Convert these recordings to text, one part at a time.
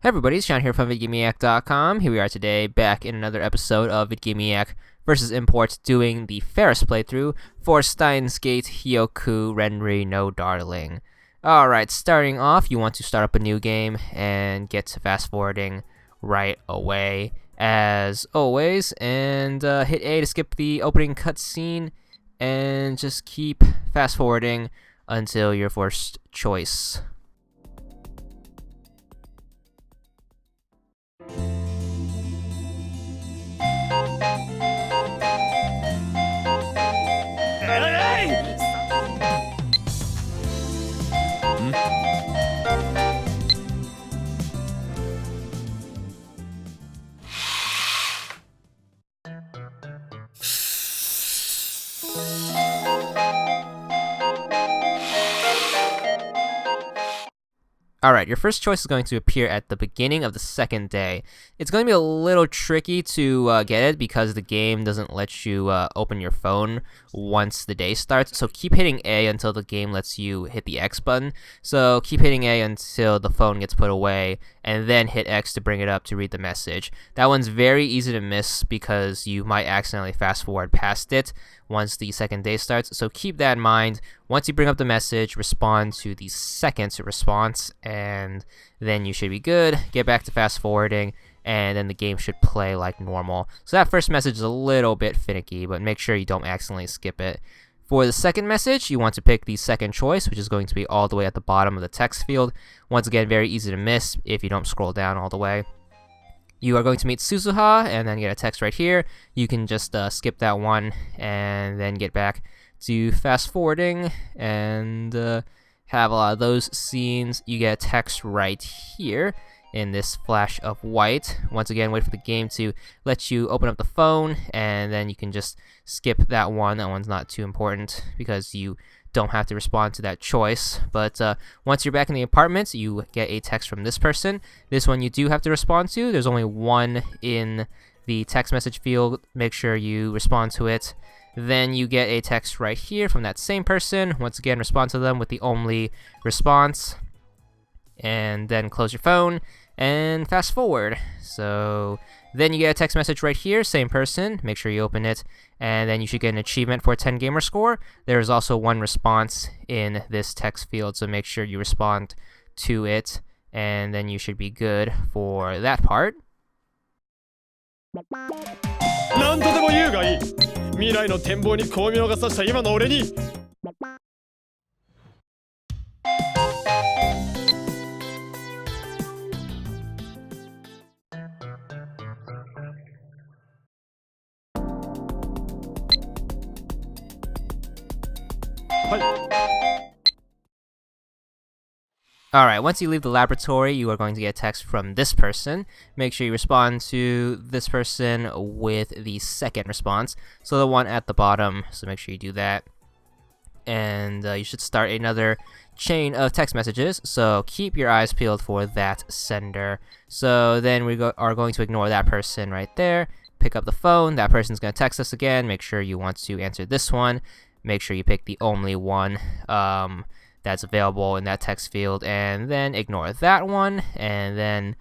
Hey everybody, it's Sean here from VidGamiac.com. Here we are today, back in another episode of VidGamiac vs. Imports, doing the Ferris playthrough for Steins Hiyoku Renri No Darling. Alright, starting off, you want to start up a new game and get to fast forwarding right away, as always, and hit A to skip the opening cutscene, and just keep fast forwarding until your first choice. Alright, your first choice is going to appear at the beginning of the second day. It's going to be a little tricky to get it because the game doesn't let you open your phone once the day starts, so keep hitting A until the game lets you hit the X button. So keep hitting A until the phone gets put away, and then hit X to bring it up to read the message. That one's very easy to miss because you might accidentally fast forward past it once the second day starts, so keep that in mind. Once you bring up the message, respond to the second response, and then you should be good. Get back to fast forwarding, and then the game should play like normal. So that first message is a little bit finicky, but make sure you don't accidentally skip it. For the second message, you want to pick the second choice, which is going to be all the way at the bottom of the text field. Once again, very easy to miss if you don't scroll down all the way. You are going to meet Suzuha, and then get a text right here. You can just skip that one, and then get back to fast forwarding, and have a lot of those scenes. You get a text right here in this flash of white. Once again, wait for the game to let you open up the phone, and then you can just skip that one. That one's not too important because you don't have to respond to that choice. But once you're back in the apartment, you get a text from this person. This one you do have to respond to. There's only one in the text message field. Make sure you respond to it. Then you get a text right here from that same person. Once again, respond to them with the only response, and then close your phone and fast forward. So then you get a text message right here, same person. Make sure you open it, and then you should get an achievement for a 10 gamer score. There is also one response in this text field, so make sure you respond to it, and then you should be good for that part. 何とでも言うがいい。未来の展望に巧妙が差した今の俺に。Alright, once you leave the laboratory, you are going to get a text from this person. Make sure you respond to this person with the second response, so the one at the bottom, so make sure you do that. And you should start another chain of text messages, so keep your eyes peeled for that sender. So then we are going to ignore that person right there, pick up the phone. That person's going to text us again. Make sure you want to answer this one. Make sure you pick the only one that's available in that text field, and then ignore that one. And then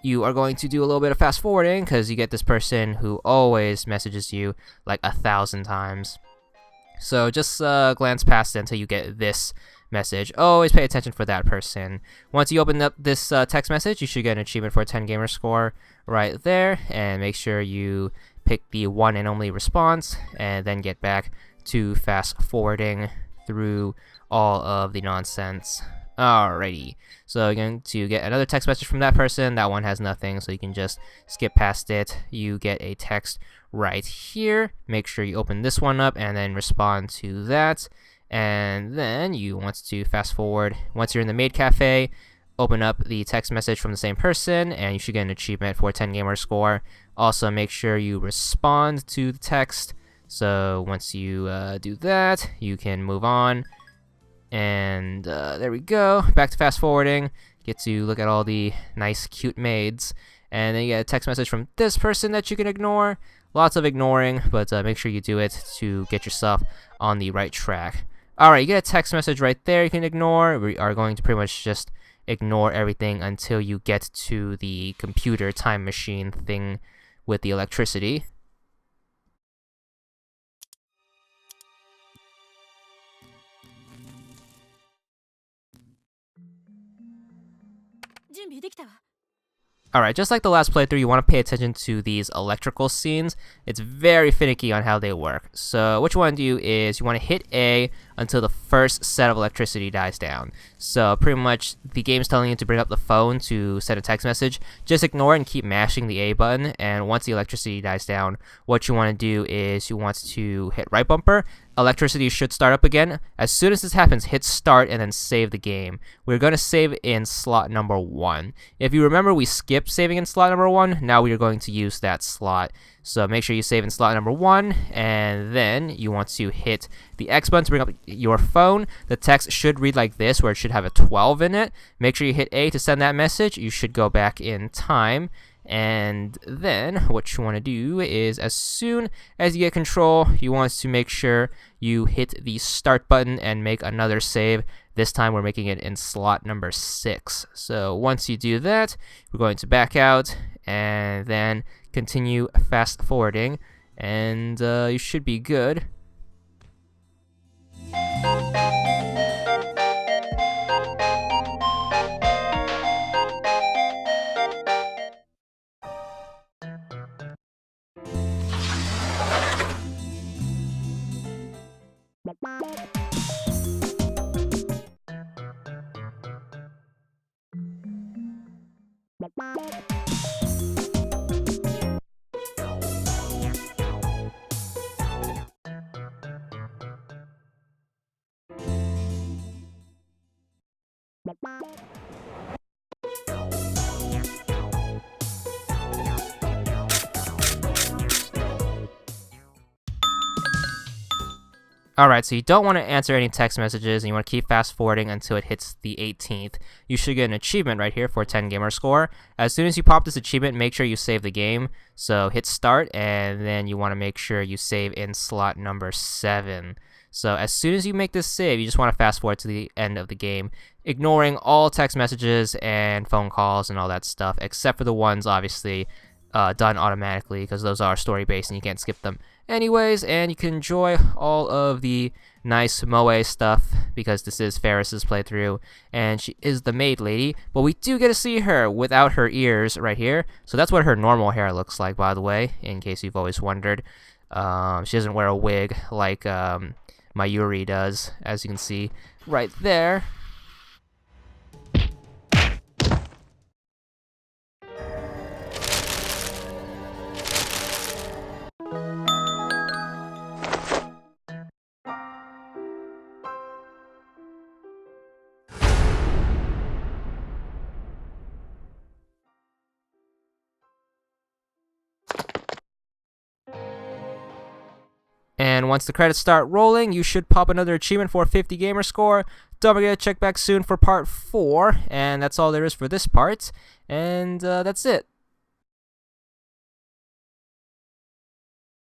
you are going to do a little bit of fast forwarding because you get this person who always messages you like 1,000 times. So just glance past it until you get this message. Always pay attention for that person. Once you open up this text message, you should get an achievement for a 10 gamer score right there, and make sure you pick the one and only response, and then get back to fast forwarding through all of the nonsense. Alrighty, so you're going to get another text message from that person. That one has nothing, so you can just skip past it. You get a text right here. Make sure you open this one up and then respond to that. And then you want to fast forward. Once you're in the maid cafe, open up the text message from the same person, and you should get an achievement for a 10 gamer score. Also, make sure you respond to the text. So once you do that, you can move on. And there we go. Back to fast forwarding. Get to look at all the nice, cute maids. And then you get a text message from this person that you can ignore. Lots of ignoring, but make sure you do it to get yourself on the right track. Alright, you get a text message right there you can ignore. We are going to pretty much just ignore everything until you get to the computer time machine thing with the electricity. Alright, just like the last playthrough, you want to pay attention to these electrical scenes. It's very finicky on how they work. So what you want to do is you want to hit A until the first set of electricity dies down. So pretty much the game's telling you to bring up the phone to send a text message. Just ignore it and keep mashing the A button, and once the electricity dies down, what you want to do is you want to hit right bumper. Electricity should start up again. As soon as this happens, hit start and then save the game. We're going to save in slot number 1. If you remember, we skipped saving in slot number 1. Now we are going to use that slot. So make sure you save in slot number 1, and then you want to hit the X button to bring up your phone. The text should read like this, where it should have a 12 in it. Make sure you hit A to send that message. You should go back in time. And then what you want to do is, as soon as you get control, you want to make sure you hit the start button and make another save. This time we're making it in slot number 6. So once you do that, we're going to back out and then continue fast forwarding, and you should be good. Alright, so you don't want to answer any text messages, and you want to keep fast forwarding until it hits the 18th. You should get an achievement right here for 10 gamer score. As soon as you pop this achievement, make sure you save the game. So hit start, and then you want to make sure you save in slot number 7. So as soon as you make this save, you just want to fast forward to the end of the game, ignoring all text messages and phone calls and all that stuff, except for the ones obviously done automatically, because those are story based and you can't skip them anyways. And you can enjoy all of the nice moe stuff, because this is Ferris's playthrough and she is the maid lady, but we do get to see her without her ears right here. So that's what her normal hair looks like, by the way, in case you've always wondered. She doesn't wear a wig like Mayuri does, as you can see right there. And once the credits start rolling, you should pop another achievement for 50 gamer score. Don't forget to check back soon for part 4. And that's all there is for this part. And that's it.